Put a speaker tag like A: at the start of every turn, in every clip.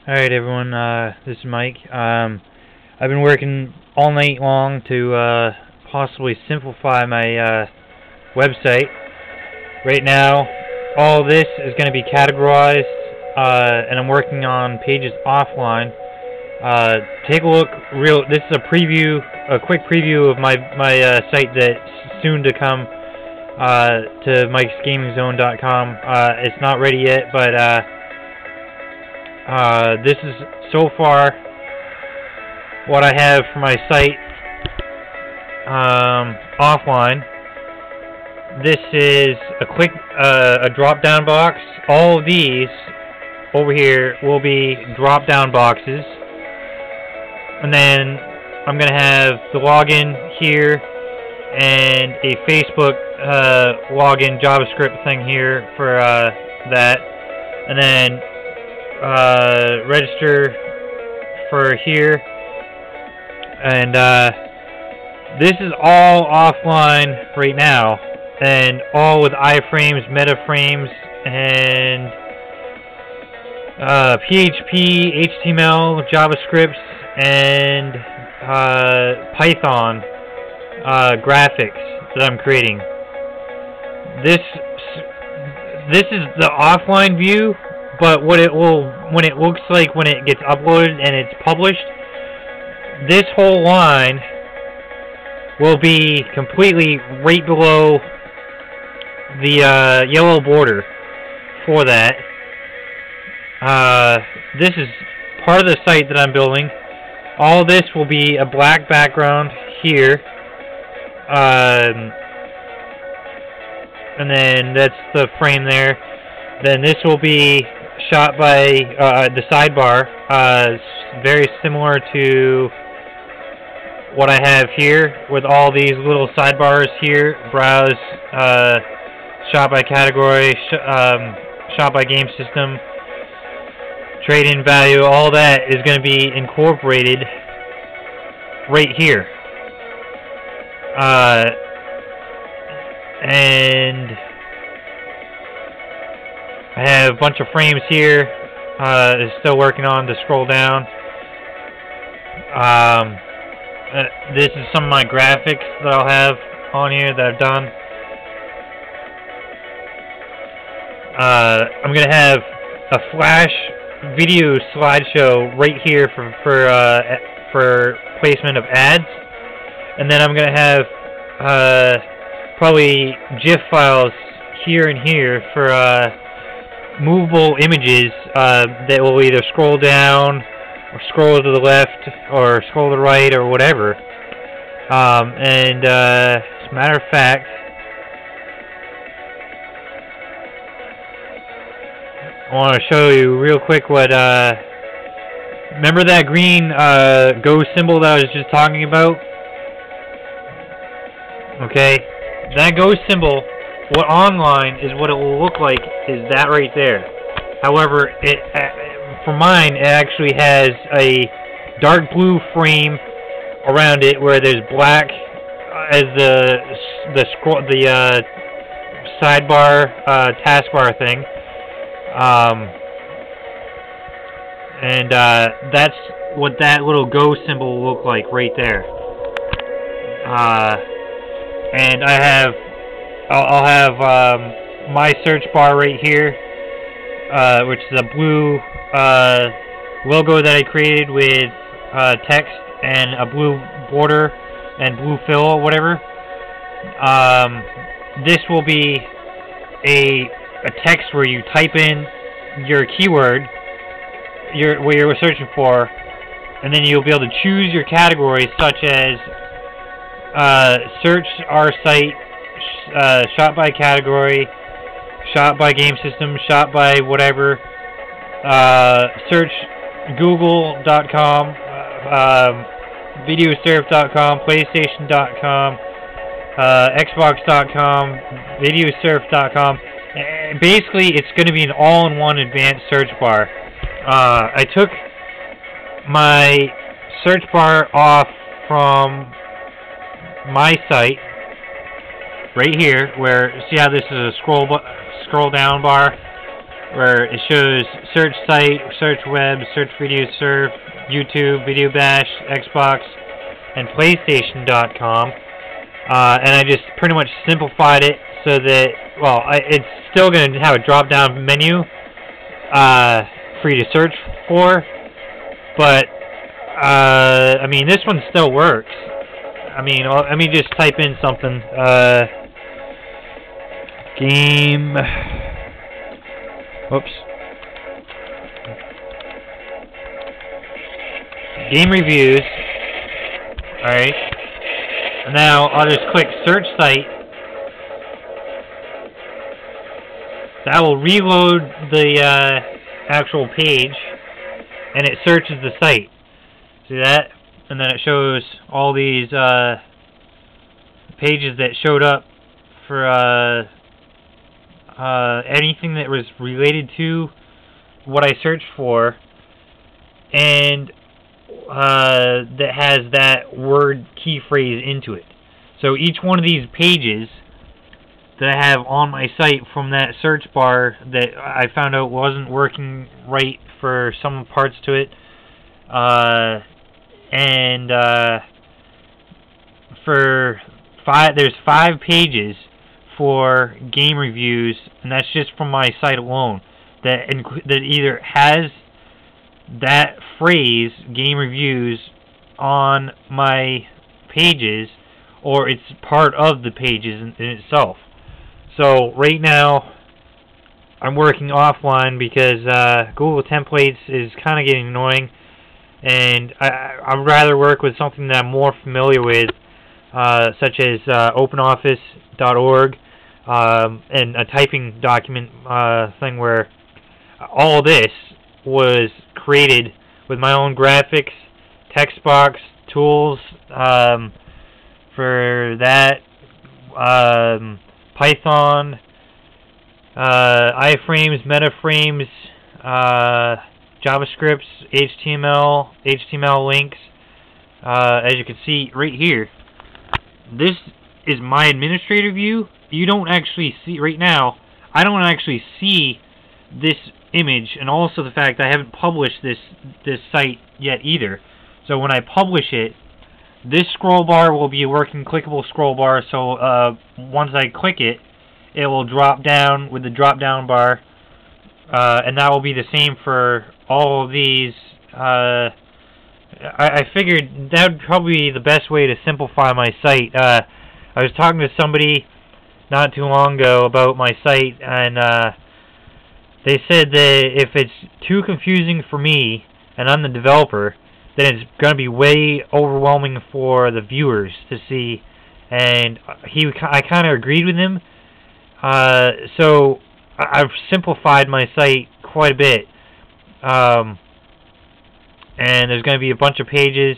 A: Alright everyone, this is Mike. I've been working all night long to possibly simplify my website. Right now, all this is going to be categorized, and I'm working on pages offline. Take a look. This is a quick preview of my site that's soon to come to mikesgamingzone.com. It's not ready yet, but this is so far what I have for my site offline. This is a drop-down box. All of these over here will be drop-down boxes, and then I'm gonna have the login here and a Facebook login JavaScript thing here for that, and then register for here, and this is all offline right now, and all with iframes, metaframes, and PHP, HTML, JavaScript, and Python graphics that I'm creating. This is the offline view, but when it looks like when it gets uploaded and it's published, this whole line will be completely right below the yellow border for that. This is part of the site that I'm building. All this will be a black background here, and then that's the frame there. Then this will be shot by the sidebar, very similar to what I have here, with all these little sidebars here. Browse, shot by category, shot by game system, trade-in value. All that is going to be incorporated right here, and I have a bunch of frames here. Still working on to scroll down. This is some of my graphics that I'll have on here that I've done. I'm gonna have a flash video slideshow right here for placement of ads, and then I'm gonna have probably GIF files here and here for movable images that will either scroll down or scroll to the left or scroll to the right or whatever. And as a matter of fact, I want to show you real quick what remember that green Go symbol that I was just talking about? Okay, that Go symbol, what online is what it will look like is that right there. However, for mine, it actually has a dark blue frame around it where there's black as the sidebar taskbar thing, and that's what that little Go symbol will look like right there. And I'll have my search bar right here, which is a blue logo that I created with text and a blue border and blue fill or whatever. This will be a text where you type in your keyword, what you're searching for, and then you'll be able to choose your categories, such as search our site, shot by category, shot by game system, shot by whatever, search google.com, videosurf.com, playstation.com, xbox.com, videosurf.com. And basically, it's going to be an all-in-one advanced search bar. I took my search bar off from my site right here, where see how this is a scroll down bar. where it shows search site, search web, search video surf, YouTube, Video Bash, Xbox, and PlayStation.com. And I just pretty much simplified it so that, well, it's still going to have a drop-down menu for you to search for, but I mean, this one still works. I mean, let me just type in something. Game. Whoops. Game reviews. Alright. Now I'll just click search site. That will reload the actual page, and it searches the site. See that? And then it shows all these pages that showed up for anything that was related to what I searched for, and that has that word key phrase into it. So each one of these pages that I have on my site from that search bar that I found out wasn't working right for some parts to it, there's 5 pages for game reviews, and that's just from my site alone, that either has that phrase, game reviews, on my pages, or it's part of the pages in itself. So right now I'm working offline because Google Templates is kind of getting annoying, and I'd rather work with something that I'm more familiar with, such as OpenOffice.org, and a typing document thing where all this was created with my own graphics, text box, tools for that, Python, iframes, metaframes, JavaScripts, HTML links. As you can see right here, this is my administrator view. You don't actually see right now. I don't actually see this image, and also the fact I haven't published this site yet either. So when I publish it, this scroll bar will be a working clickable scroll bar. So once I click it, it will drop down with the drop down bar, and that will be the same for all of these. I figured that would probably be the best way to simplify my site. I was talking to somebody not too long ago about my site, and they said that if it's too confusing for me, and I'm the developer, then it's going to be way overwhelming for the viewers to see. And I kind of agreed with him. So I've simplified my site quite a bit. And there's going to be a bunch of pages.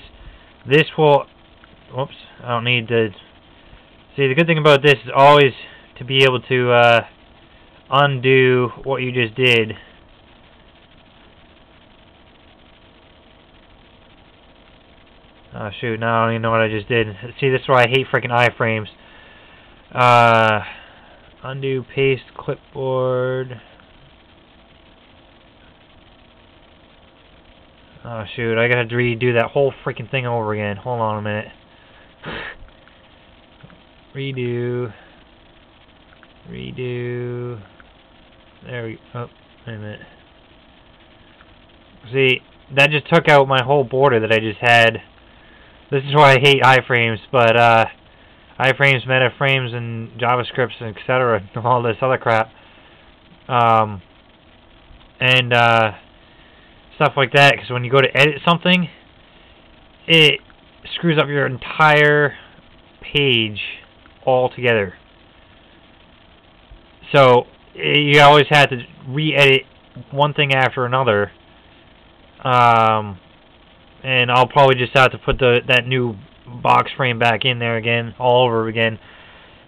A: This will... Oops, I don't need to... See, the good thing about this is always to be able to undo what you just did. Oh shoot, now I don't even know what I just did. See, this is why I hate freaking iframes. Undo, paste, clipboard. Oh shoot, I gotta redo that whole freaking thing over again. Hold on a minute. Redo. There we go. Oh, wait a minute. See, that just took out my whole border that I just had. This is why I hate iframes, but iframes, metaframes, and JavaScripts, and etc., and all this other crap. And stuff like that, because when you go to edit something, it screws up your entire page altogether. So you always have to re-edit one thing after another. And I'll probably just have to put that new box frame back in there again, all over again.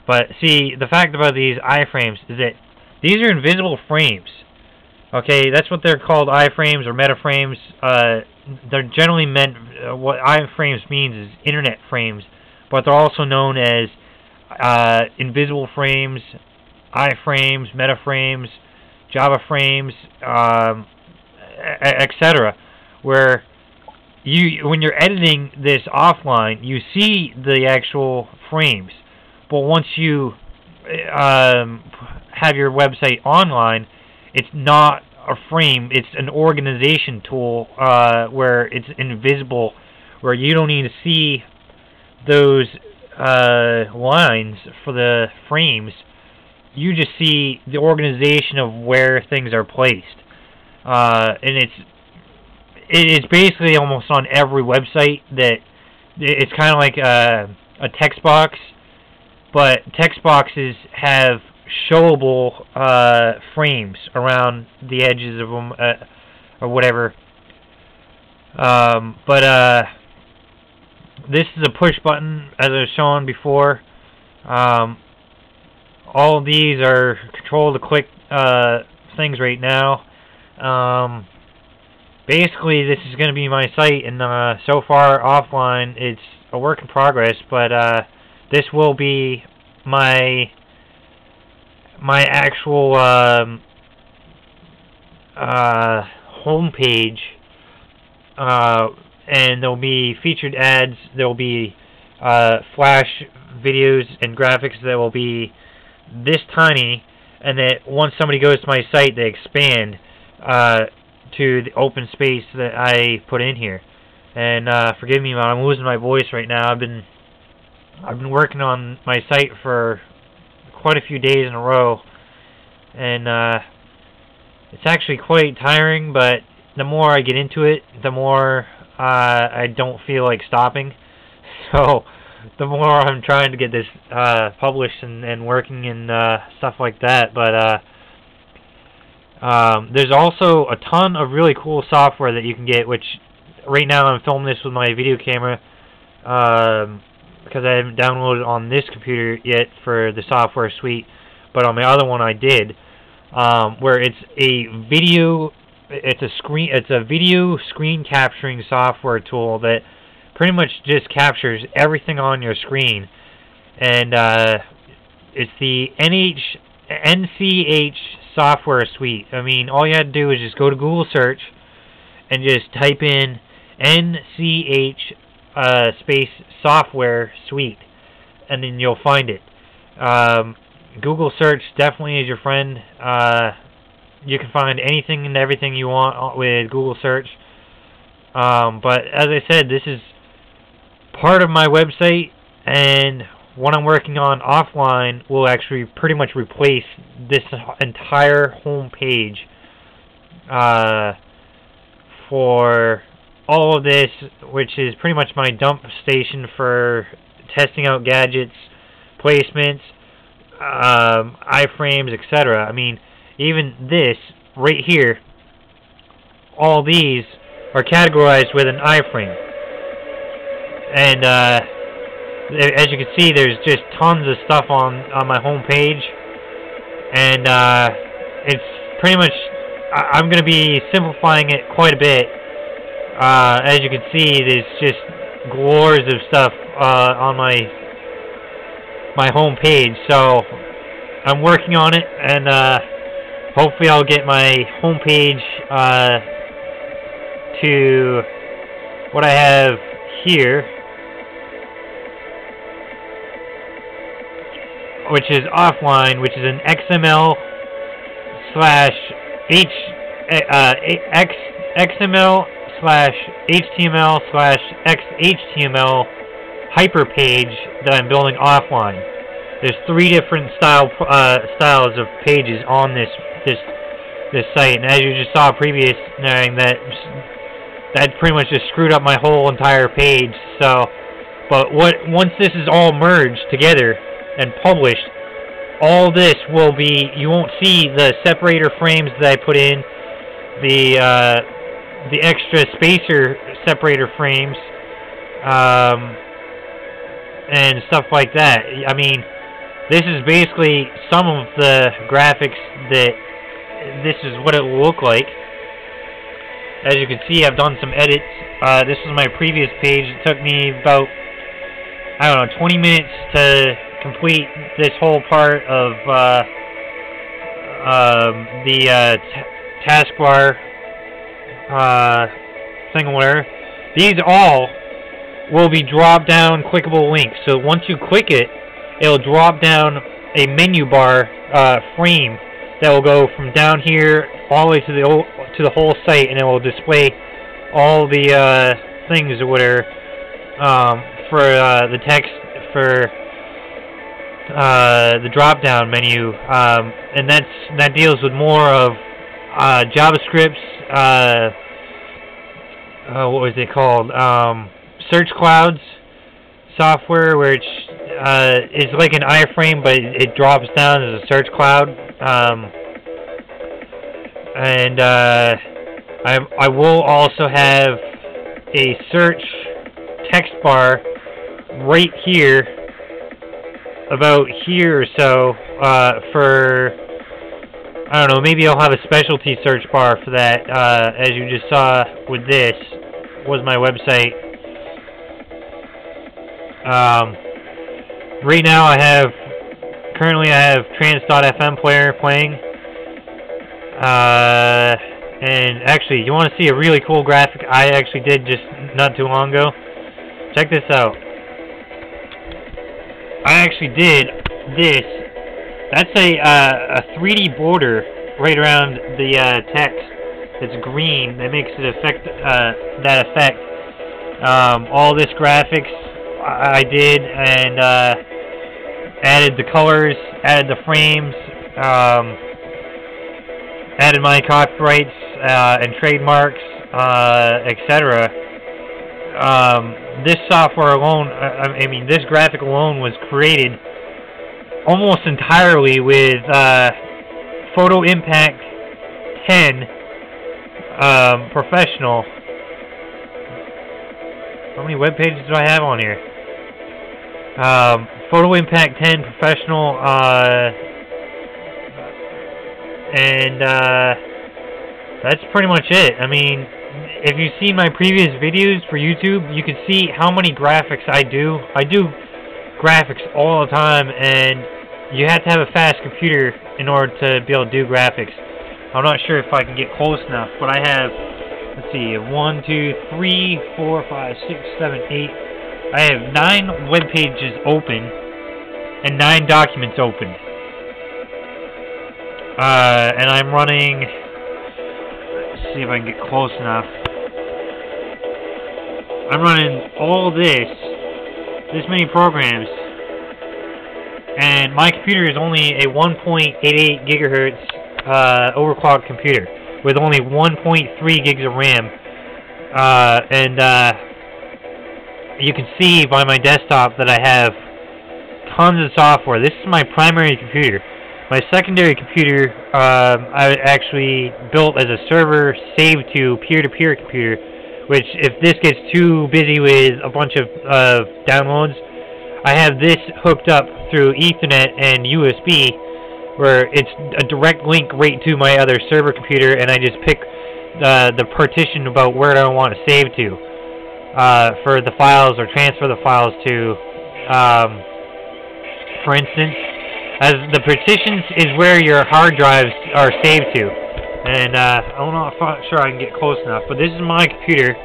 A: But see, the fact about these iframes is that these are invisible frames. Okay, that's what they're called, iframes or metaframes. They're generally meant, what iframes means is internet frames, but they're also known as invisible frames, iframes, metaframes, Java frames, etc. Where when you're editing this offline, you see the actual frames, but once you have your website online, it's not a frame, it's an organization tool where it's invisible, where you don't need to see those lines for the frames. You just see the organization of where things are placed, and it's basically almost on every website. That it's kind of like a text box, but text boxes have showable frames around the edges of them, or whatever. But this is a push button, as I was showing before. All of these are control to click things right now. Basically, this is going to be my site, and so far offline it's a work in progress, but this will be my actual home page, and there'll be featured ads, there'll be flash videos and graphics that will be this tiny, and that once somebody goes to my site, they expand to the open space that I put in here. And forgive me, I'm losing my voice right now. I've been working on my site for quite a few days in a row, and it's actually quite tiring, but the more I get into it, the more I don't feel like stopping. So the more I'm trying to get this published and working and stuff like that. But there's also a ton of really cool software that you can get, which right now I'm filming this with my video camera because I haven't downloaded on this computer yet for the software suite, but on my other one I did, where it's a video screen capturing software tool that pretty much just captures everything on your screen, and it's the NCH software suite. I mean, all you had to do is just go to Google search and just type in NCH space software suite, and then you'll find it. Google search definitely is your friend. You can find anything and everything you want with Google search. But as I said, this is part of my website, and what I'm working on offline will actually pretty much replace this entire home page for all of this, which is pretty much my dump station for testing out gadgets, placements, iframes, etc. I mean, even this right here, all these are categorized with an iframe. And as you can see, there's just tons of stuff on my home page, and it's pretty much, I'm going to be simplifying it quite a bit. As you can see, there's just glores of stuff on my home page, so I'm working on it, and hopefully I'll get my home page to what I have here, which is offline, which is an XML XML/HTML/XHTML hyperpage that I'm building offline. There's 3 different styles of pages on this site, and as you just saw previous, that pretty much just screwed up my whole entire page. So, but once this is all merged together and published, all this will be, you won't see the separator frames that I put in, the extra spacer separator frames, and stuff like that. I mean, this is basically some of the graphics that this is what it will look like. As you can see, I've done some edits. This was my previous page. It took me about, I don't know, 20 minutes to complete this whole part of the taskbar thing, whatever. These all will be drop down clickable links. So once you click it, it'll drop down a menu bar frame that will go from down here all the way to the whole site, and it will display all the things or whatever for the text for the drop down menu, and that deals with more of JavaScript's what was it called? Search clouds software, which is like an iframe, but it drops down as a search cloud. And I will also have a search text bar right here, about here or so, for, I don't know, maybe I'll have a specialty search bar for that, as you just saw with this, was my website. Right now currently I have trance.fm player playing, and actually, you want to see a really cool graphic I actually did just not too long ago? Check this out. I actually did this. That's a 3D border right around the text. It's green. That makes it affect that effect. All this graphics I did, and added the colors, added the frames, added my copyrights and trademarks, etc. This software alone, I mean, this graphic alone was created almost entirely with PhotoImpact 10 Professional. How many web pages do I have on here? PhotoImpact 10 Professional, and that's pretty much it. I mean, if you've seen my previous videos for YouTube, you can see how many graphics I do. I do graphics all the time, and you have to have a fast computer in order to be able to do graphics. I'm not sure if I can get close enough, but I have, let's see, 1, 2, 3, 4, 5, 6, 7, 8. I have 9 web pages open and 9 documents open. And I'm running, let's see if I can get close enough. I'm running all this many programs, and my computer is only a 1.88 gigahertz overclocked computer with only 1.3 gigs of RAM, and you can see by my desktop that I have tons of software. This is my primary computer. My secondary computer I actually built as a server saved to peer-to-peer computer, which if this gets too busy with a bunch of downloads, I have this hooked up through Ethernet and USB, where it's a direct link right to my other server computer, and I just pick the partition about where I want to save to for the files, or transfer the files to, for instance, as the partitions is where your hard drives are saved to. And I'm not sure I can get close enough, but this is my computer,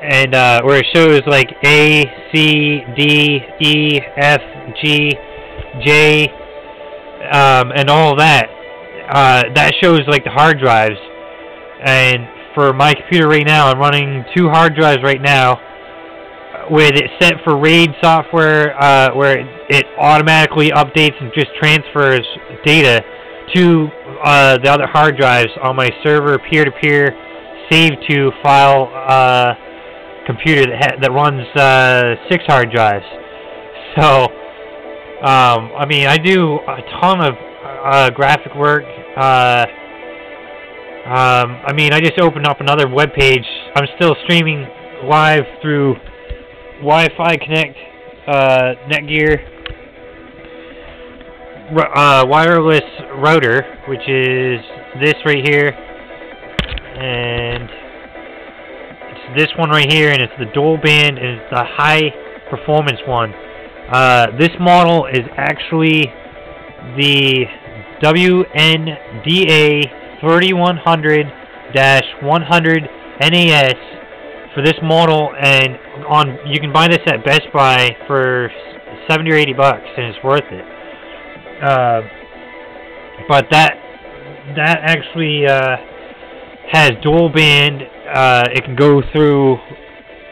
A: and where it shows like A, C, D, E, F, G, J, and all that. That shows like the hard drives. And for my computer right now, I'm running 2 hard drives right now, with it set for RAID software, where it automatically updates and just transfers data to the other hard drives on my server peer-to-peer save to file computer that runs 6 hard drives. So I mean, I do a ton of graphic work. I mean, I just opened up another web page. I'm still streaming live through Wi-Fi Connect, NetGear wireless router, which is this right here, and it's this one right here, and it's the dual band, and it's the high performance one. This model is actually the WNDA 3100-100 NAS for this model, and you can buy this at Best Buy for $70 or $80, and it's worth it. But that actually has dual band. It can go through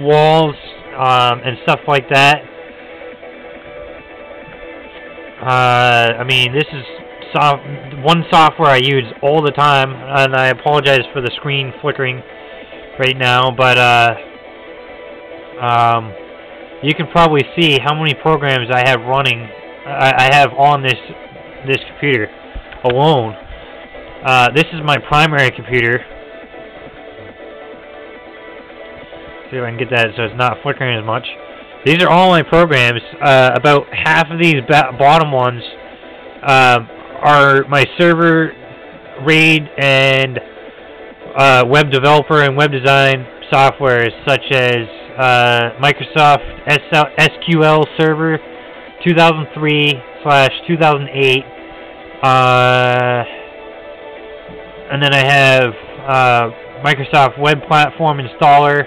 A: walls and stuff like that. I mean, this is one software I use all the time, and I apologize for the screen flickering right now, but you can probably see how many programs I have running. I have on this computer alone. This is my primary computer. See if I can get that so it's not flickering as much. These are all my programs. About half of these bottom ones are my server, RAID, and web developer and web design softwares, such as Microsoft SQL Server 2003/2008, and then I have Microsoft Web Platform Installer,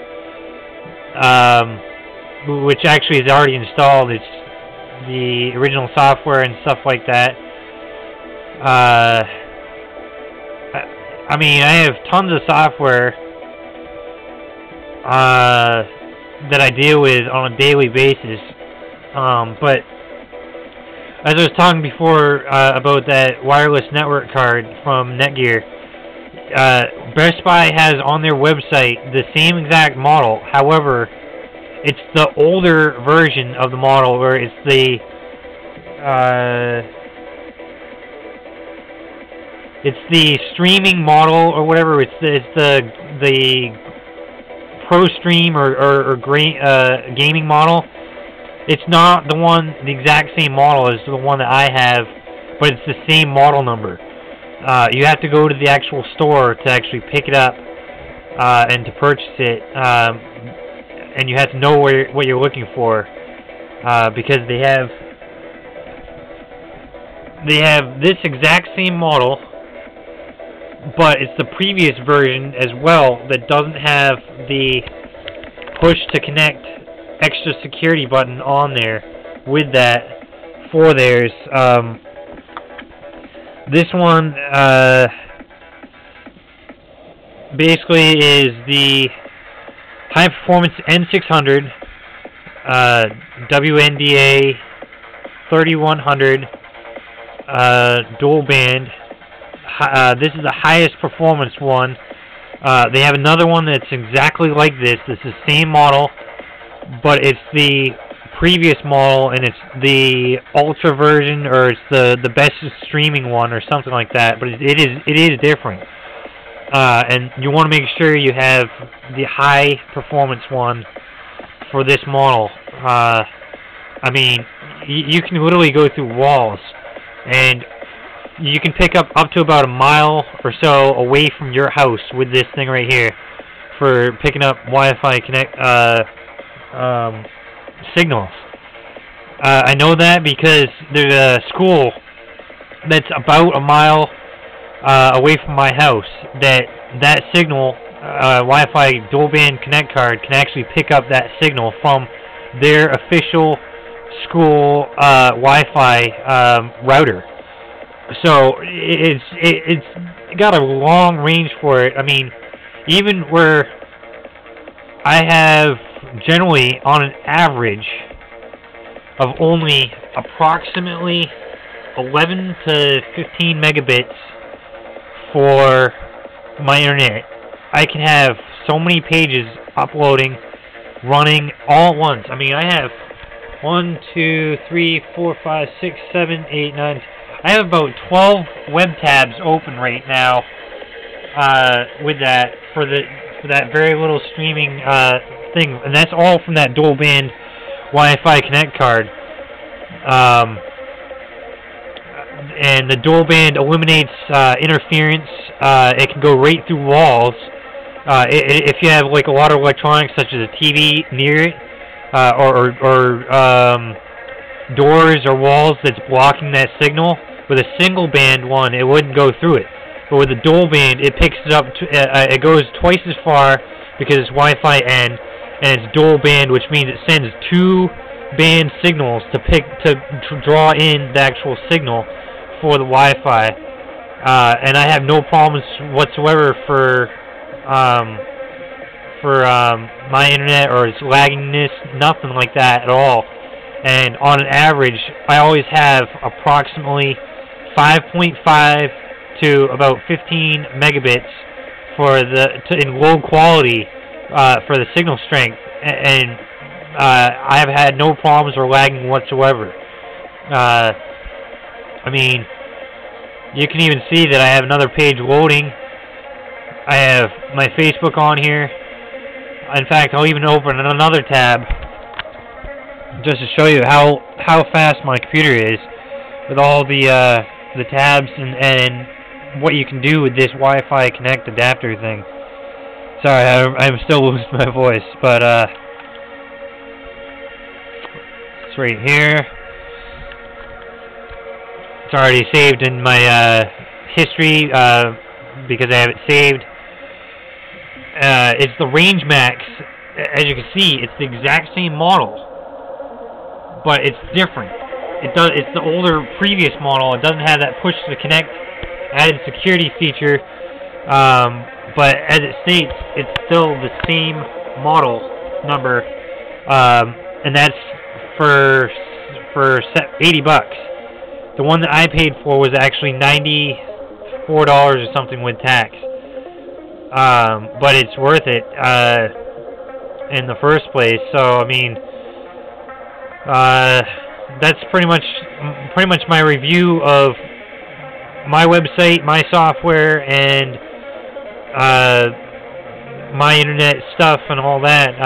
A: which actually is already installed. It's the original software and stuff like that. I mean, I have tons of software that I deal with on a daily basis, but as I was talking before about that wireless network card from NetGear, Best Buy has on their website the same exact model. However, it's the older version of the model, where it's the streaming model or whatever. It's the Pro Stream or gaming model. It's not the exact same model as the one that I have, but it's the same model number. You have to go to the actual store to actually pick it up and to purchase it, and you have to know what you're looking for, because they have this exact same model, but it's the previous version as well that doesn't have the push to connect extra security button on there with that for theirs. This one basically is the high performance N600 WNDA 3100 dual band. This is the highest performance one. They have another one that's exactly like this. It's the same model, but it's the previous model, and it's the ultra version, or it's the best streaming one, or something like that. But it is different, and you want to make sure you have the high performance one for this model. I mean, you can literally go through walls, and you can pick up to about a mile or so away from your house with this thing right here for picking up Wi-Fi signals. I know that because there's a school that's about a mile away from my house that signal, Wi-Fi dual band connect card, can actually pick up that signal from their official school Wi-Fi router. So it's got a long range for it. I mean, even where I have generally on an average of only approximately 11 to 15 megabits for my internet, I can have so many pages uploading, running all at once. I mean, I have 1, 2, 3, 4, 5, 6, 7, 8, 9. I have about 12 web tabs open right now with that for that very little streaming thing, and that's all from that dual band Wi-Fi Connect card. And the dual band eliminates interference. It can go right through walls. If you have like a lot of electronics, such as a TV near it, or doors or walls that's blocking that signal, With a single band one, it wouldn't go through it. But with a dual band, it picks it up. It goes twice as far because it's Wi-Fi N, and it's dual band, which means it sends 2 band signals to draw in the actual signal for the Wi-Fi. And I have no problems whatsoever for my internet or its laggingness, nothing like that at all. And on an average, I always have approximately 5.5 to about 15 megabits for in low quality for the signal strength, and I have had no problems or lagging whatsoever. I mean, you can even see that I have another page loading. I have my Facebook on here. In fact, I'll even open another tab just to show you how fast my computer is with all the tabs and what you can do with this Wi-Fi Connect adapter thing. Sorry, I'm still losing my voice, but it's right here. It's already saved in my history because I have it saved. It's the Range Max. As you can see, it's the exact same model, but it's different. It's the older previous model. It doesn't have that push to connect added security feature, but as it states, it's still the same model number, and that's for $80. The one that I paid for was actually $94 or something with tax, but it's worth it in the first place. So I mean, that's pretty much my review of my website, my software, and my internet stuff and all that.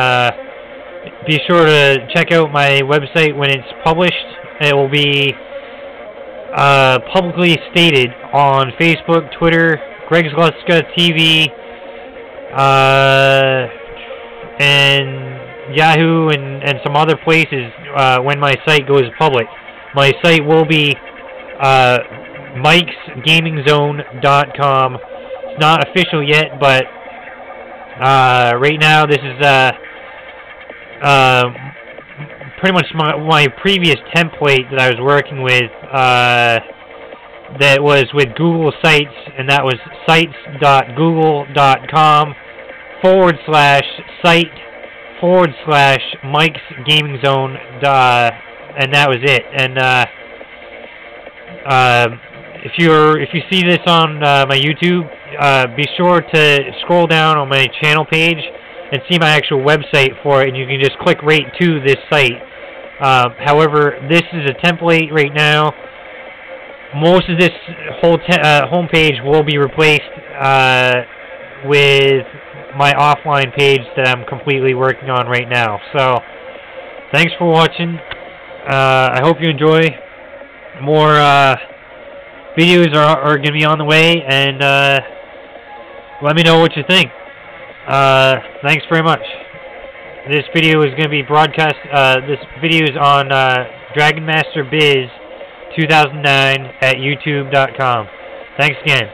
A: Be sure to check out my website when it's published. It will be publicly stated on Facebook, Twitter, Greg's Luska TV, and Yahoo, and some other places when my site goes public. My site will be mikesgamingzone.com. It's not official yet, but right now this is pretty much my previous template that I was working with, that was with Google Sites, and that was sites.google.com/site/Mike's Gaming Zone, and that was it. And if you see this on my YouTube, be sure to scroll down on my channel page and see my actual website for it, and you can just click right to this site. However, this is a template right now. Most of this whole homepage will be replaced with my offline page that I'm completely working on right now. So, thanks for watching. I hope you enjoy. More videos are going to be on the way, and let me know what you think. Thanks very much. This video is going to be broadcast. This video is on Dragon Master Biz 2009 at YouTube.com. Thanks again.